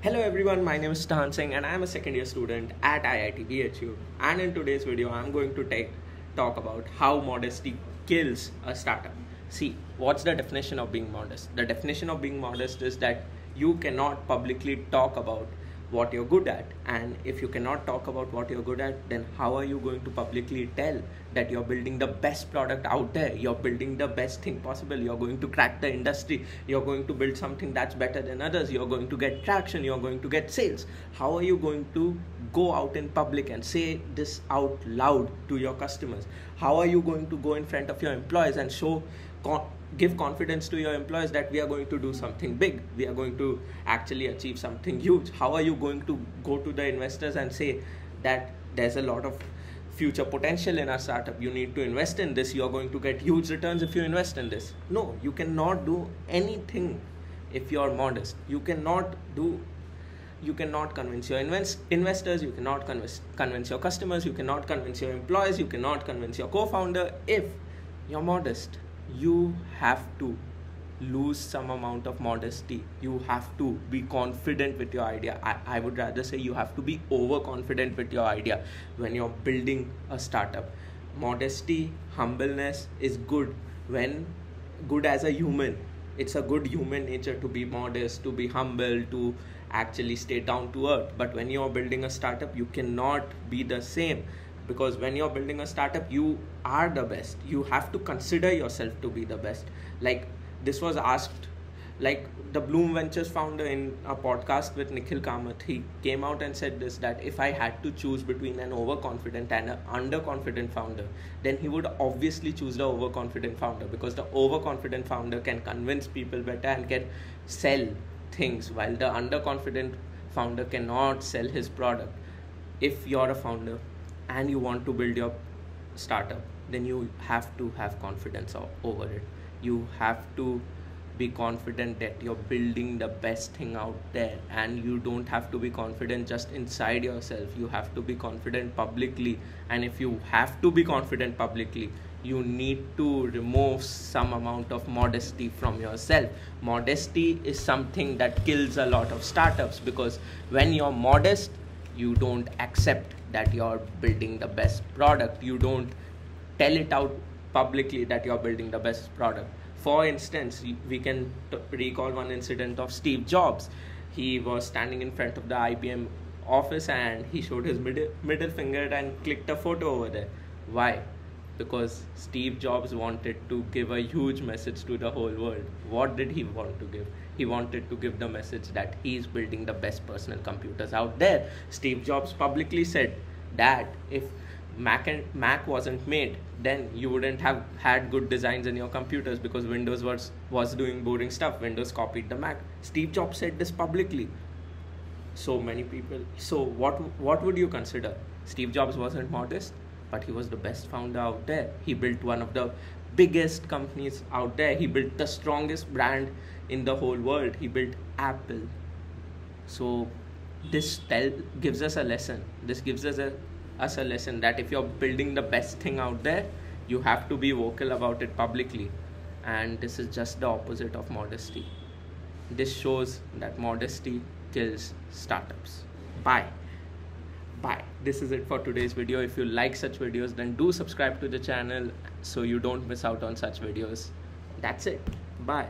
Hello everyone, my name is Stahan Singh and I am a second year student at IIT BHU, and in today's video I am going to talk about how modesty kills a startup. See, what's the definition of being modest? The definition of being modest is that you cannot publicly talk about what you're good at, and if you cannot talk about what you're good at, then how are you going to publicly tell that you're building the best product out there, you're building the best thing possible, you're going to crack the industry, you're going to build something that's better than others, you're going to get traction, you're going to get sales? How are you going to go out in public and say this out loud to your customers? How are you going to go in front of your employees and give confidence to your employees that we are going to do something big, we are going to actually achieve something huge? How are you going to go to the investors and say that there's a lot of future potential in our startup, you need to invest in this, you're going to get huge returns if you invest in this? No, you cannot do anything if you're modest. You cannot convince your investors, you cannot convince your customers, you cannot convince your employees, you cannot convince your co-founder if you're modest. You have to lose some amount of modesty. You have to be confident with your idea. I would rather say you have to be overconfident with your idea when you're building a startup. Modesty, humbleness is good as a human. It's a good human nature to be modest, to be humble, to actually stay down to earth. But when you're building a startup, you cannot be the same. Because when you're building a startup, you are the best. You have to consider yourself to be the best. Like this was asked, like the Bloom Ventures founder in a podcast with Nikhil Kamath, he came out and said this, that if I had to choose between an overconfident and an underconfident founder, then he would obviously choose the overconfident founder, because the overconfident founder can convince people better and can sell things, while the underconfident founder cannot sell his product. If you're a founder and you want to build your startup, then you have to have confidence over it. You have to be confident that you're building the best thing out there, and you don't have to be confident just inside yourself. You have to be confident publicly, and if you have to be confident publicly, you need to remove some amount of modesty from yourself. Modesty is something that kills a lot of startups, because when you're modest, you don't accept that you're building the best product. You don't tell it out publicly that you're building the best product. For instance, we can recall one incident of Steve Jobs. He was standing in front of the IBM office and he showed his middle finger and clicked a photo over there. Why? Because Steve Jobs wanted to give a huge message to the whole world. What did he want to give? He wanted to give the message that he's building the best personal computers out there. Steve Jobs publicly said that if Mac wasn't made, then you wouldn't have had good designs in your computers, because Windows was doing boring stuff. Windows copied the Mac. Steve Jobs said this publicly. So many people. So what would you consider? Steve Jobs wasn't modest, but he was the best founder out there. He built one of the biggest companies out there. He built the strongest brand in the whole world. He built Apple. So this gives us a lesson. This gives us a lesson that if you're building the best thing out there, you have to be vocal about it publicly. And this is just the opposite of modesty. This shows that modesty kills startups. Bye. This is it for today's video. If you like such videos, then do subscribe to the channel so you don't miss out on such videos. That's it. Bye.